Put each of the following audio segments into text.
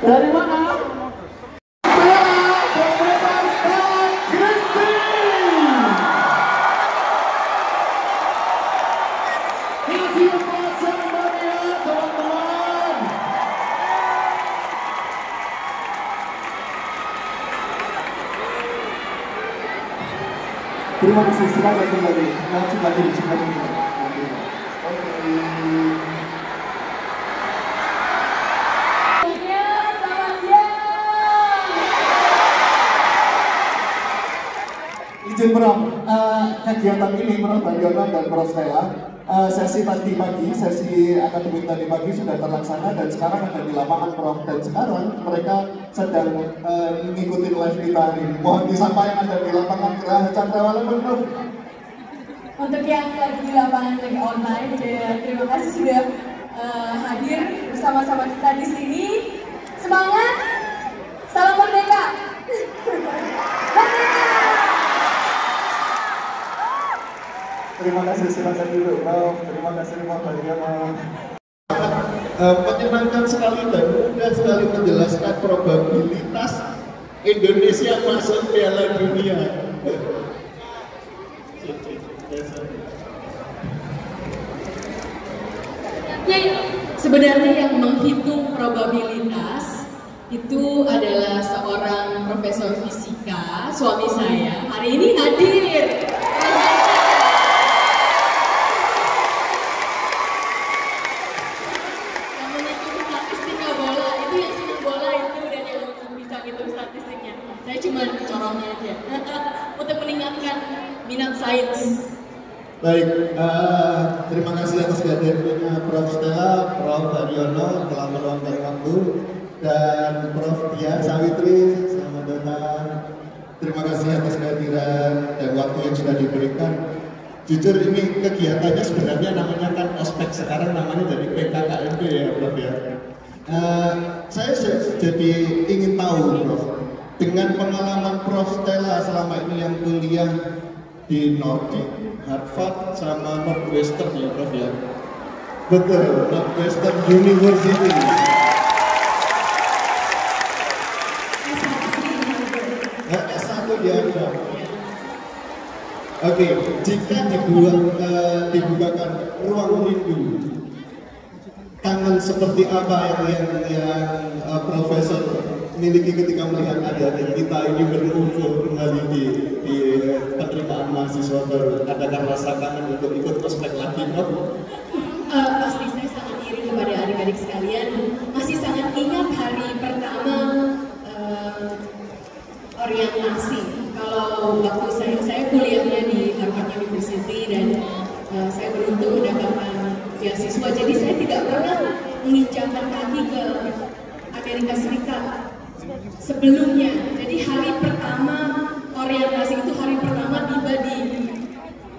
Dari mana? Terima kasih, silakan kembali. Langsung lagi silakan. Izin Prof, kegiatan ini Prof Bagiono dan Prof Stella, sesi tadi pagi, sesi akademik tadi pagi sudah terlaksana dan sekarang ada di lapangan Prof. Dan sekarang mereka sedang mengikuti live kita ini. Mohon disapa yang ada di lapangan Geraha Cakrawala Prof. Untuk yang lagi di lapangan lagi online, terima kasih sudah hadir bersama-sama kita di sini. Semangat, salam merdeka. Merdeka. Terima kasih, silakan dulu Prof. Terima kasih Prof Bagiono. Menyenangkan sekali dan mudah sekali menjelaskan probabilitas Indonesia masuk Piala Dunia. Sebenarnya yang menghitung probabilitas itu adalah seorang profesor fisika, suami saya. Hari ini hadir. Yang menghitung statistika bola itu yang senang bola itu dan yang bisa hitung statistiknya. Saya cuma corongnya aja untuk meningkatkan minat sains. Baik, terima kasih atas kehadirannya Prof. Stella, Prof. Bagiono telah meluangkan waktu, dan Prof. Dia Sawitri, selamat datang. Terima kasih atas kehadiran dan waktu yang sudah diberikan. Jujur ini kegiatannya sebenarnya namanya kan ospek, sekarang namanya dari PKKMB ya Prof ya. Saya jadi ingin tahu Prof, dengan pengalaman Prof. Stella selama ini yang kuliah di Nordic, Harvard sama Northwestern ya Prof ya. Betul, Northwestern University. S1 di Harvard. Oke, jika dibukakan ruang rindu, kangen seperti apa yang Profesor miliki ketika melihat adik-adik kita ini berkumpul kembali di penerimaan mahasiswa baru? Adakah rasa kangen untuk ikut ospek lagi, Prof? Pasti saya sangat iri kepada adik-adik sekalian. Masih sangat ingat hari pertama orientasi. Kalau waktu saya kuliahnya di Harvard University dan saya beruntung mendapatkan beasiswa. Jadi saya tidak pernah menginjakkan kaki ke Amerika Serikat sebelumnya. Jadi hari pertama orientasi itu hari pertama tiba di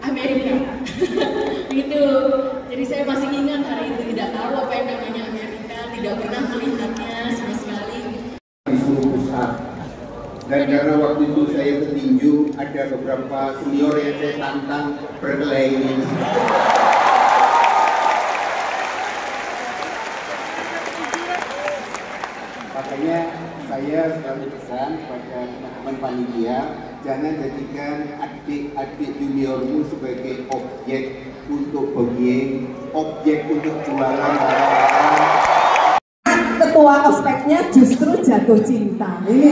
Amerika. Gitu. Jadi saya masih ingat hari itu, tidak tahu apa yang namanya Amerika, tidak pernah melihatnya sama sekali. Disuruh besar. Dan karena waktu itu saya petinju, ada beberapa senior yang saya tantang berkelahi ini. Makanya saya selalu pesan kepada teman-teman panitia, jangan jadikan adik-adik juniormu sebagai objek untuk bullying, objek untuk jualan barang-barang. Ketua ospeknya justru jatuh cinta. Ini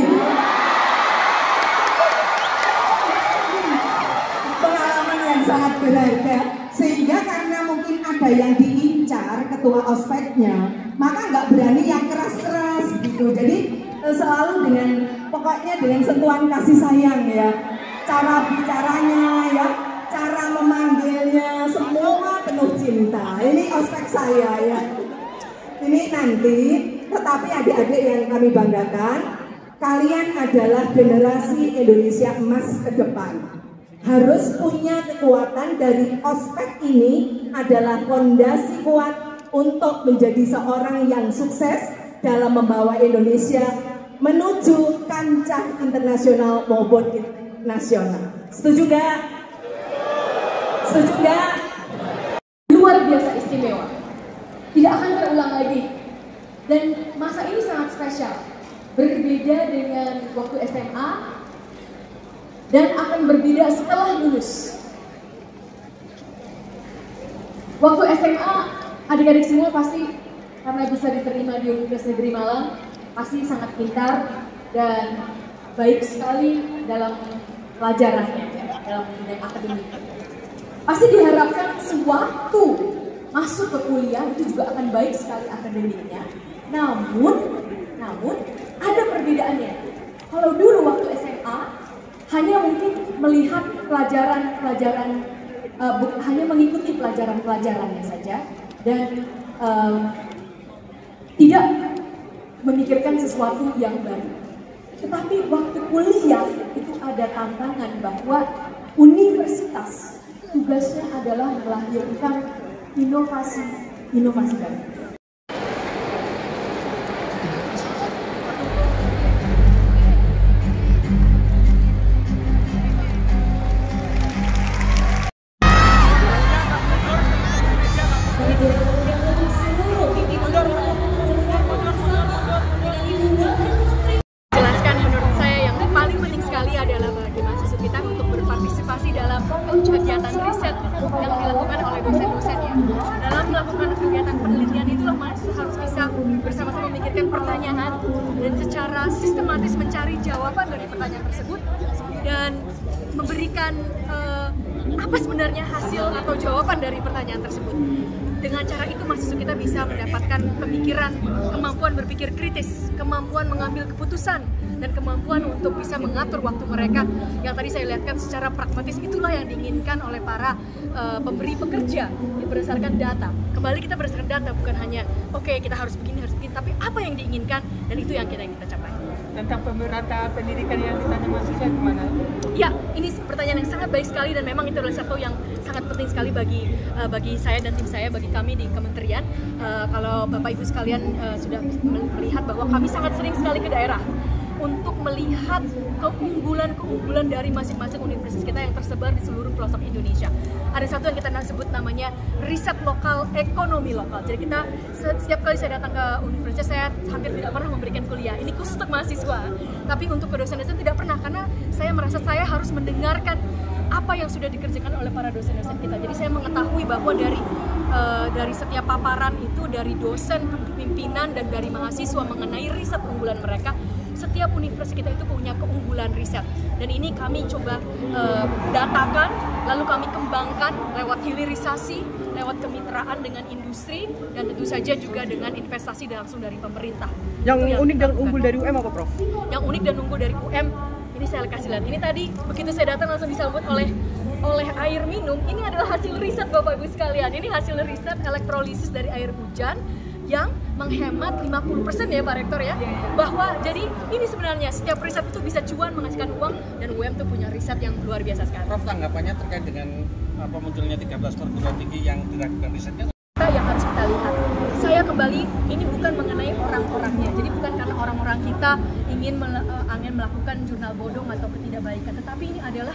pengalaman yang sangat berharga, sehingga karena mungkin ada yang diincar ketua ospeknya, maka nggak berani yang keras-keras gitu. Jadi selalu pokoknya dengan sentuhan kasih sayang ya, cara bicaranya ya, cara memanggilnya, semua penuh cinta. Ini ospek saya ya. Ini nanti, tetapi adik-adik yang kami banggakan, kalian adalah generasi Indonesia emas ke depan. Harus punya kekuatan dari ospek ini adalah fondasi kuat untuk menjadi seorang yang sukses dalam membawa Indonesia menuju kancah internasional maupun nasional. Setuju gak? Setuju gak? Luar biasa istimewa. Tidak akan terulang lagi. Dan masa ini sangat spesial, berbeda dengan waktu SMA dan akan berbeda setelah lulus. Waktu SMA, adik-adik semua pasti karena bisa diterima di Universitas Negeri Malang, pasti sangat pintar dan baik sekali dalam pelajarannya, dalam dunia akademik. Pasti diharapkan sewaktu masuk ke kuliah itu juga akan baik sekali akademiknya. Namun ada perbedaannya. Kalau dulu waktu SMA hanya mungkin melihat pelajaran-pelajaran, hanya mengikuti pelajaran-pelajarannya saja dan tidak memikirkan sesuatu yang baru. Tetapi waktu kuliah itu ada tantangan bahwa universitas tugasnya adalah melahirkan inovasi baru. Jelaskan menurut saya yang paling penting sekali adalah bagi mahasiswa kita untuk berpartisipasi dalam kegiatan riset yang dilakukan oleh dosen-dosennya. Dalam melakukan kegiatan penelitian itulah mahasiswa harus bisa bersama-sama memikirkan pertanyaan dan secara sistematis mencari jawaban dari pertanyaan tersebut dan memberikan apa sebenarnya hasil atau jawaban dari pertanyaan tersebut. Dengan cara itu mahasiswa kita bisa mendapatkan pemikiran, kemampuan berpikir kritis, kemampuan mengambil keputusan, dan kemampuan untuk bisa mengatur waktu mereka yang tadi saya lihatkan secara pragmatis. Itulah yang diinginkan oleh para pemberi pekerja berdasarkan data. Kembali kita berdasarkan data, bukan hanya oke, kita harus begini, tapi apa yang diinginkan dan itu yang kita capai. Tentang pemerata pendidikan yang ditanya mahasiswa kemana? Ya, ini pertanyaan yang sangat baik sekali dan memang itu adalah satu yang sangat penting sekali bagi saya dan tim saya, bagi kami di kementerian. Kalau Bapak Ibu sekalian sudah melihat bahwa kami sangat sering sekali ke daerah untuk melihat keunggulan dari masing-masing universitas kita yang tersebar di seluruh pelosok Indonesia. Ada satu yang kita sebut namanya riset lokal, ekonomi lokal. Jadi kita setiap kali saya datang ke universitas, saya hampir tidak pernah memberikan kuliah. Ini khusus untuk mahasiswa, tapi untuk ke dosen-dosen tidak pernah, karena saya merasa saya harus mendengarkan apa yang sudah dikerjakan oleh para dosen-dosen kita. Jadi saya mengetahui bahwa dari setiap paparan itu, dari dosen, pimpinan, dan dari mahasiswa mengenai riset unggulan mereka, setiap universitas kita itu punya keunggulan riset. Dan ini kami coba datakan, lalu kami kembangkan lewat hilirisasi, lewat kemitraan dengan industri, dan tentu saja juga dengan investasi langsung dari pemerintah. Yang unik dan unggul dari UM apa, Prof? Yang unik dan unggul dari UM, ini saya kasih lihat. Ini tadi begitu saya datang langsung disambut oleh air minum. Ini adalah hasil riset Bapak Ibu sekalian. Ini hasil riset elektrolisis dari air hujan yang menghemat 50% ya Pak Rektor ya. Bahwa jadi ini sebenarnya setiap riset itu bisa cuan, menghasilkan uang, dan UM tuh punya riset yang luar biasa sekali. Prof, tanggapannya terkait dengan munculnya 13 perguruan tinggi yang dilakukan risetnya? Yang harus kita lihat, saya kembali, ini bukan mengenai orang-orangnya, jadi bukan karena orang-orang kita ingin melakukan jurnal bodong atau ketidakbaikan, tetapi ini adalah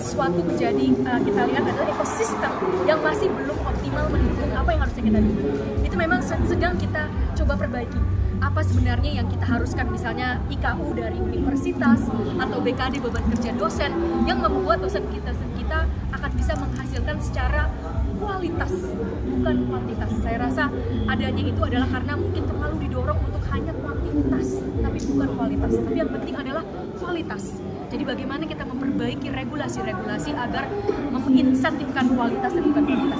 sesuatu menjadi kita lihat adalah ekosistem yang masih belum optimal mendukung apa yang harusnya kita dukung. Itu memang sedang kita coba perbaiki. Apa sebenarnya yang kita haruskan, misalnya IKU dari universitas atau BKD beban kerja dosen yang membuat dosen kita akan bisa menghasilkan secara kualitas, bukan kuantitas. Saya rasa adanya itu adalah karena mungkin terlalu didorong untuk hanya kuantitas, tapi bukan kualitas. Tapi yang penting adalah kualitas. Jadi bagaimana kita memperbaiki regulasi-regulasi agar menginsentifkan kualitas dan bukan kuantitas.